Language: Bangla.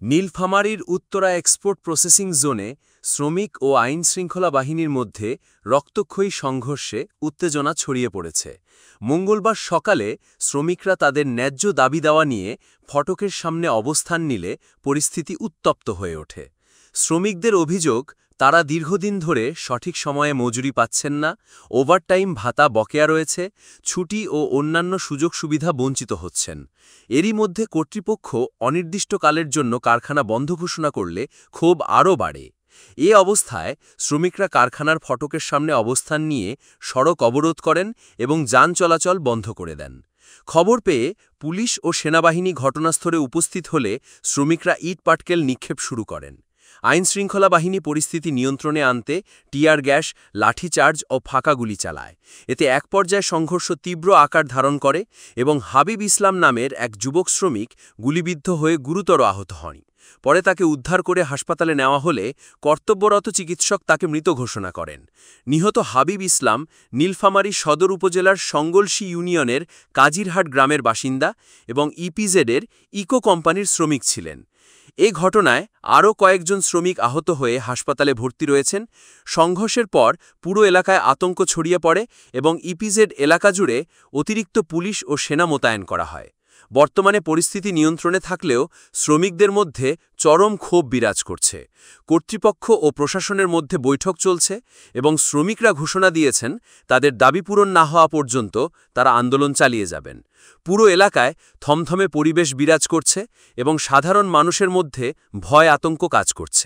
নীলফামারীর উত্তরা এক্সপোর্ট প্রসেসিং জোনে শ্রমিক ও আইনশৃঙ্খলা বাহিনীর মধ্যে রক্তক্ষয়ী সংঘর্ষে উত্তেজনা ছড়িয়ে পড়েছে। মঙ্গলবার সকালে শ্রমিকরা তাদের ন্যায্য দাবি দেওয়া নিয়ে ফটকের সামনে অবস্থান নিলে পরিস্থিতি উত্তপ্ত হয়ে ওঠে। শ্রমিকদের অভিযোগ, তারা দীর্ঘদিন ধরে সঠিক সময়ে মজুরি পাচ্ছেন না, ওভারটাইম ভাতা বকেয়া রয়েছে, ছুটি ও অন্যান্য সুযোগ সুবিধা বঞ্চিত হচ্ছেন। এরই মধ্যে কর্তৃপক্ষ অনির্দিষ্টকালের জন্য কারখানা বন্ধ ঘোষণা করলে ক্ষোভ আরও বাড়ে। এ অবস্থায় শ্রমিকরা কারখানার ফটকের সামনে অবস্থান নিয়ে সড়ক অবরোধ করেন এবং যান চলাচল বন্ধ করে দেন। খবর পেয়ে পুলিশ ও সেনাবাহিনী ঘটনাস্থলে উপস্থিত হলে শ্রমিকরা ইটপাটকেল নিক্ষেপ শুরু করেন। আইনশৃঙ্খলা বাহিনী পরিস্থিতি নিয়ন্ত্রণে আনতে টিয়ার গ্যাস, লাঠিচার্জ ও ফাঁকা গুলি চালায়। এতে এক পর্যায়ে সংঘর্ষ তীব্র আকার ধারণ করে এবং হাবিব ইসলাম নামের এক যুবক শ্রমিক গুলিবিদ্ধ হয়ে গুরুতর আহত হন। পরে তাকে উদ্ধার করে হাসপাতালে নেওয়া হলে কর্তব্যরত চিকিৎসক তাকে মৃত ঘোষণা করেন। নিহত হাবিব ইসলাম নীলফামারী সদর উপজেলার সঙ্গলসী ইউনিয়নের কাজিরহাট গ্রামের বাসিন্দা এবং ইপিজেডের ইকো কোম্পানির শ্রমিক ছিলেন। এ ঘটনায় আরও কয়েকজন শ্রমিক আহত হয়ে হাসপাতালে ভর্তি রয়েছেন। সংঘর্ষের পর পুরো এলাকায় আতঙ্ক ছড়িয়ে পড়ে এবং ইপিজেড এলাকা জুড়ে অতিরিক্ত পুলিশ ও সেনা মোতায়েন করা হয়। বর্তমানে পরিস্থিতি নিয়ন্ত্রণে থাকলেও শ্রমিকদের মধ্যে চরম ক্ষোভ বিরাজ করছে। কর্তৃপক্ষ ও প্রশাসনের মধ্যে বৈঠক চলছে এবং শ্রমিকরা ঘোষণা দিয়েছেন তাদের দাবি পূরণ না হওয়া পর্যন্ত তারা আন্দোলন চালিয়ে যাবেন। পুরো এলাকায় থমথমে পরিবেশ বিরাজ করছে এবং সাধারণ মানুষের মধ্যে ভয় আতঙ্ক কাজ করছে।